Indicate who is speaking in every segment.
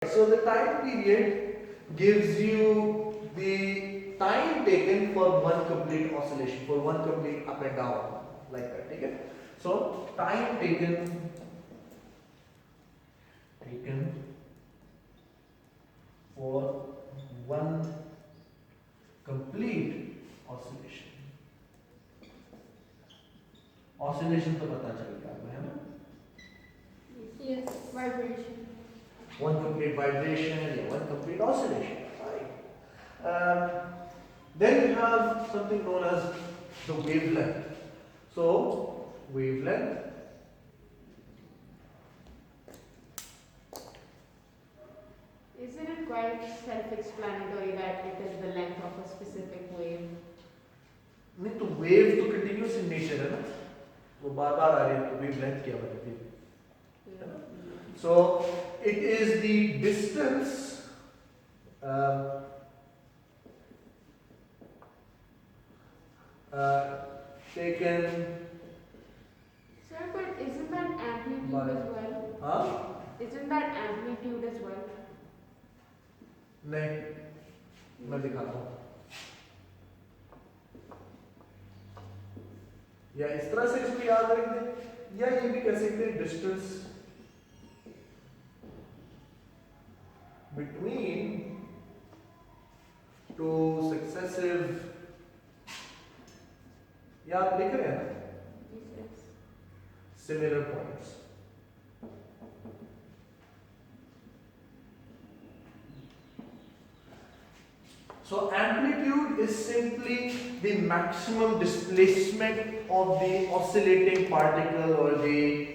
Speaker 1: So the time period gives you the time taken for one complete oscillation, for one complete up and down, like that. Okay? So time taken for one complete oscillation. Oscillation तो पता चल गया आपको, है ना?
Speaker 2: Yes, vibration.
Speaker 1: One complete vibration and one complete oscillation. Right. Then you have something known as the wavelength. So wavelength
Speaker 2: Isn't it quite self-explanatory that it is the length of a specific wave?
Speaker 1: नहीं तो wave तो continuous in nature है ना, वो बार बार आ रही है, तो wavelength क्या बताती है? So it is the distance taken.
Speaker 2: Sir, but isn't that amplitude
Speaker 1: By-
Speaker 2: as well?
Speaker 1: हाँ?
Speaker 2: Isn't that amplitude as well?
Speaker 1: नहीं, मैं दिखाता हूँ. या इस तरह से इसको याद रख दें, या ये भी कह सकते हैं डिस्टेंस between two successive, या आप लिख रहे हैं ना,
Speaker 2: Yes.
Speaker 1: similar points. So amplitude is simply the maximum displacement of the oscillating particle or the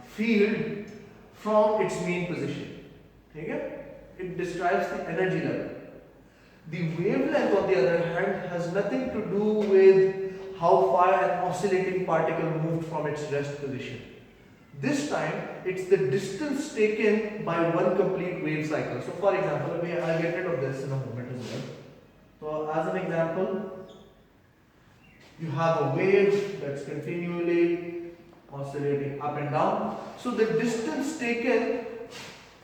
Speaker 1: field from its mean position. ठीक है? It describes the energy level. The wavelength, on the other hand, has nothing to do with how far an oscillating particle moved from its rest position. This time, it's the distance taken by one complete wave cycle. So, for example, I'll get rid of this in a moment as well. So, as an example, you have a wave that's continually oscillating up and down. So, the distance taken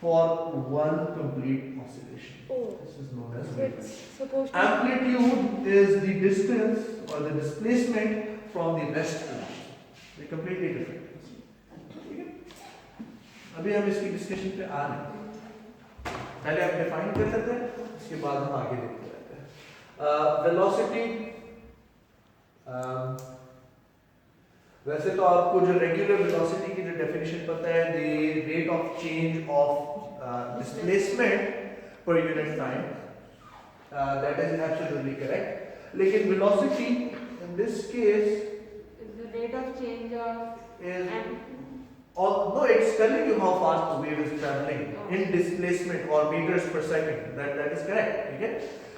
Speaker 1: for one complete oscillation.
Speaker 2: Oh.
Speaker 1: This is known as
Speaker 2: So
Speaker 1: wavelength.
Speaker 2: it's supposed to.
Speaker 1: Amplitude is the distance or the displacement from the rest position. They're completely different. ठीक है? अभी हम इसकी discussion पे आ रहे हैं. पहले हम डिफाइन कर लेते हैं, इसके बाद हम आगे देखते रहते हैं. वेलोसिटी, वैसे तो आपको जो रेगुलर वेलोसिटी की जो डेफिनेशन पता है, the rate of change of displacement per unit time, that is absolutely correct. लेकिन velocity in this case
Speaker 2: The rate of change of
Speaker 1: is
Speaker 2: amplitude.
Speaker 1: no, it's telling you how fast the wave is traveling in displacement or meters per second. That is correct. ठीक है?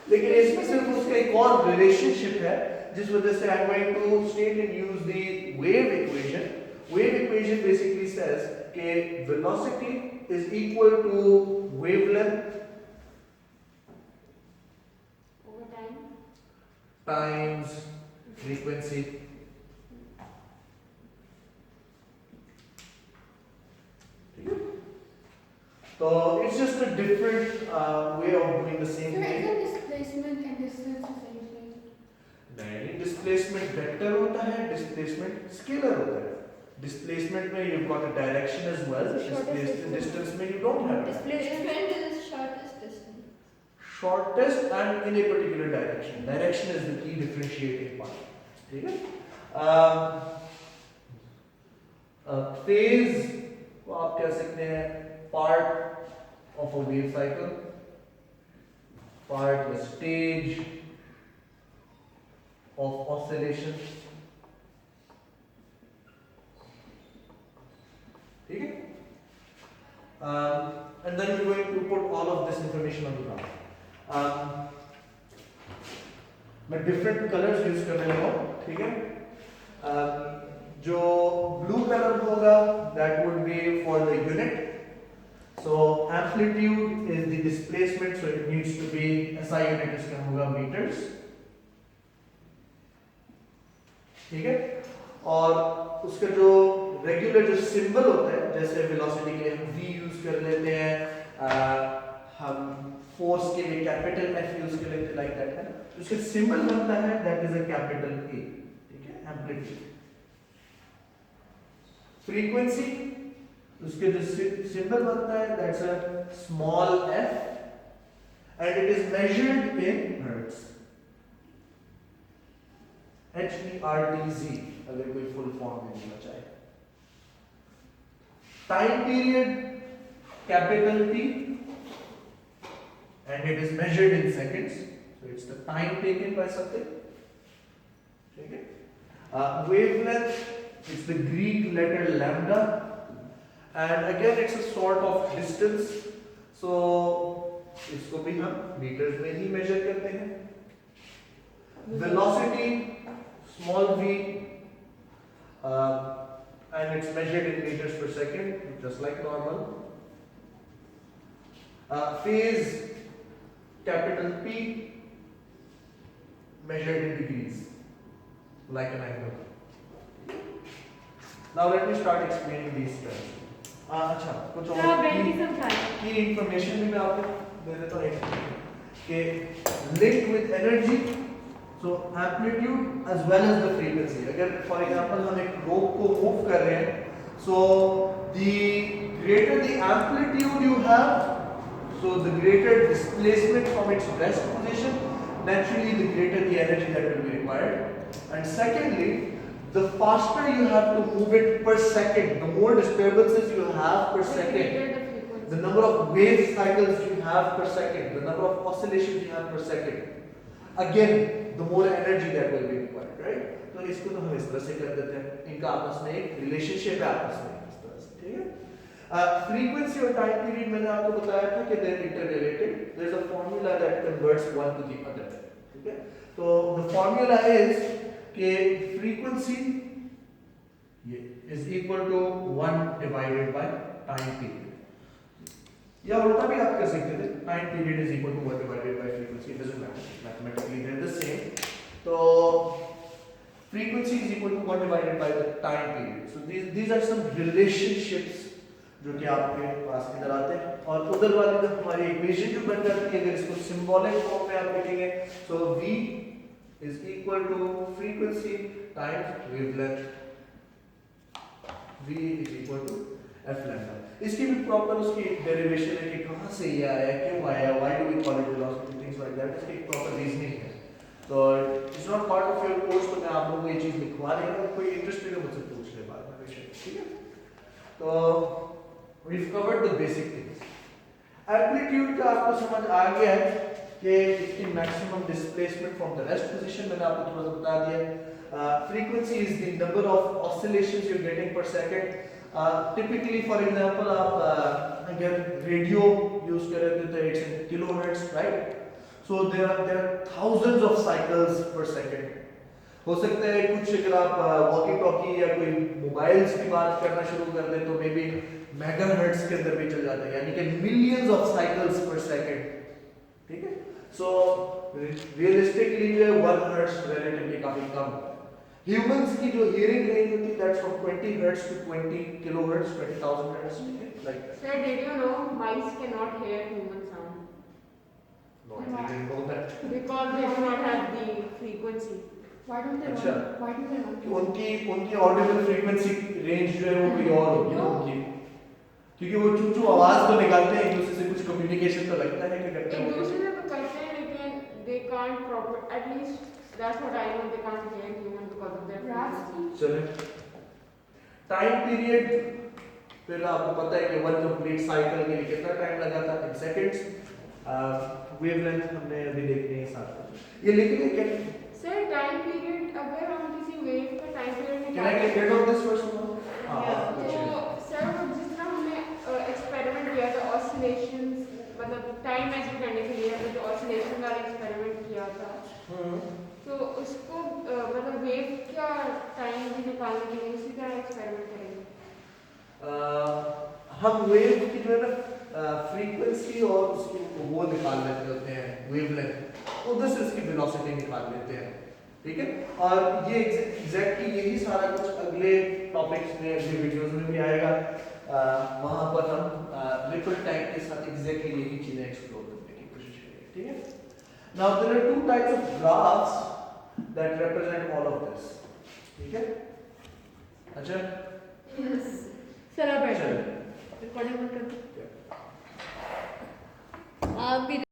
Speaker 1: लेकिन इसमें सिर्फ उसका एक और relationship है, जिस वजह से I'm going to state and use the wave equation. Wave equation basically says कि velocity is equal to wavelength
Speaker 2: Over time.
Speaker 1: times frequency. So it's just a different way of doing the same
Speaker 3: So
Speaker 1: thing.
Speaker 3: isn't displacement and distance the same thing?
Speaker 1: नहीं, displacement vector होता है, displacement scalar होता है. Displacement में you've got a direction as well. Distance में you don't have it.
Speaker 3: Displacement is the shortest distance.
Speaker 1: Shortest and in a particular direction. Direction is the key differentiating part. ठीक है? Phase को आप कह सकते हैं part of a wave cycle, part or stage of oscillation. ठीक है? And then we're going to put all of this information on the graph. मैं different colors use कर रहा हूँ, ठीक है? जो blue color होगा, that would be for the unit. So amplitude is the displacement, so it needs to be SI unit इसका होगा meters. ठीक है? और उसका जो रेगुलर जो सिंबल होता है, जैसे वेलोसिटी के लिए हम v यूज कर लेते हैं, हम फोर्स के लिए कैपिटल एफ यूज कर लेते लाइक दैट है ना, तो उसका सिंबल बनता है that is a capital A, ठीक है, एम्पलीट्यूड। फ्रीक्वेंसी उसके जो सिंबल बनता है that's a small F and it is measured in hertz, HERTZ अगर कोई फुल फॉर्म में देना चाहे। Time period capital T and it is measured in seconds, so it's the time taken by something, ठीक है। Wavelength, it's the Greek letter lambda and again it's a sort of distance, so इसको भी हम meters में ही measure करते हैं। Velocity, small v, and it's measured in meters per second, just like normal. Phase, capital P, measured in degrees, like an angle. Now let me start explaining these terms. अच्छा, कुछ
Speaker 2: तो आप
Speaker 1: और
Speaker 2: बैठ के समझाएं।
Speaker 1: की information भी मैं आपको दे देता हूँ कि linked with energy, so amplitude as well as the frequency. अगर for example हम एक rope को move कर रहे हैं, so the greater the amplitude you have, so the greater displacement from its rest position, naturally the greater the energy that will be required. And secondly, the faster you have to move it per second, the more disturbances you have per second, the number of wave cycles you have per second, the number of oscillations you have per second, again the more energy that will be required, right? तो इसको तो हम इस तरह से कर देते हैं, इनका आपस में एक रिलेशनशिप है आपस में इस तरह से, ठीक है। Frequency और time period मैंने आपको बताया था कि they're interrelated. There's a formula that converts one to the other. ठीक है? तो the formula is कि frequency is equal to 1 divided by time period. या उल्टा भी आप कर सकते थे. Time period is equal to 1 divided by frequency. It doesn't matter. Mathematically they're the same. तो frequency is equal to 1 divided by the time period. So these are some relationships जो कि आपके पास इधर आते हैं, और उधर वाली जब हमारी इक्वेशन जो बन जाती है, अगर इसको सिंबॉलिक फॉर्म में आप लिखेंगे, so v is equal to frequency times wavelength, v is equal to f lambda. इसकी भी प्रॉपर उसकी डेरिवेशन है कि कहां से ये आया, क्यों आया, why do we call it velocity, things like that, इसकी प्रॉपर रीजनिंग है। तो it's not part of your course, तो मैं आप लोगों को ये चीज लिखवा रही हूं, कोई इंटरेस्टेड है मुझसे पूछ ले बाद में, ठीक है। तो we've covered the basic things. Amplitude का आपको समझ आ गया है कि इसकी maximum displacement from the rest position मैंने आपको थोड़ा सा बता दिया। Frequency is the number of oscillations you're getting per second. Typically, for example, आप अगर radio use करेंगे तो it's in kilohertz, right? So there are thousands of cycles per second. हो सकता है कुछ अगर आप वॉकी टॉकी या कोई मोबाइल्स की बात करना शुरू कर दें तो मे बी मेगाहर्ट्ज के अंदर भी चल जाता है, यानी कि मिलियंस ऑफ साइकिल्स पर सेकंड, ठीक है। सो रियलिस्टिकली 1 हर्ट्ज रिलेटिवली काफी कम। ह्यूमंस की जो हियरिंग रेंज होती है that's from 20 hertz to 20 kilohertz, 20,000 hertz, like that.
Speaker 2: Sir, did you know mice cannot hear human sound?
Speaker 1: No, I didn't know that.
Speaker 2: Because they do not have the frequency.
Speaker 3: Why don't they
Speaker 1: अच्छा।
Speaker 3: want? Why do they want?
Speaker 1: कि उनकी Audible frequency range जो है वो कोई और होगी ना उनकी, क्योंकि वो चू चू आवाज तो निकालते हैं, एक दूसरे से कुछ कम्युनिकेशन तो लगता है कि करते
Speaker 2: एक
Speaker 1: हैं।
Speaker 2: दूसरे से तो करते हैं लेकिन they can't proper, at least that's what I know, they can't hear human because of their
Speaker 3: Rats
Speaker 2: frequency.
Speaker 1: चले टाइम पीरियड, फिर आपको पता है कि वन कंप्लीट साइकिल के लिए कितना टाइम लगा था, इन सेकंड्स। वेवलेंथ हमने अभी देखनी है साथ, ये लिख लें क्या?
Speaker 2: Sir, time period, अगर हम किसी वेव का time period
Speaker 1: can I get of this first one?
Speaker 2: तो सर जिस तरह हमने एक्सपेरिमेंट किया था ऑसिलेशंस, मतलब टाइम मेजर करने के लिए हमने जो ऑसिलेशन वाला एक्सपेरिमेंट किया था, तो उसको मतलब वेव का टाइम भी निकालने के लिए उसी तरह एक्सपेरिमेंट करेंगे।
Speaker 1: हम वेव की जो है ना फ्रीक्वेंसी और उसकी वो निकाल लेते होते हैं, वेवलेंथ, उधर से उसकी वेलोसिटी निकाल लेते हैं, ठीक है। और ये एग्जैक्टली यही सारा कुछ अगले टॉपिक्स में, अगले वीडियोस में भी आएगा। वहाँ पर हम लिक्विड टाइम के साथ एग्जैक्टली यही चीजें एक्सप्लोर करने की कोशिश करेंगे, ठीक है। Now there are two types of graphs that represent all of this, ठीक है। अच्छा
Speaker 2: सर आप बैठो,
Speaker 1: चलो
Speaker 2: रिकॉर्डिंग बंद कर दो।
Speaker 3: आप भी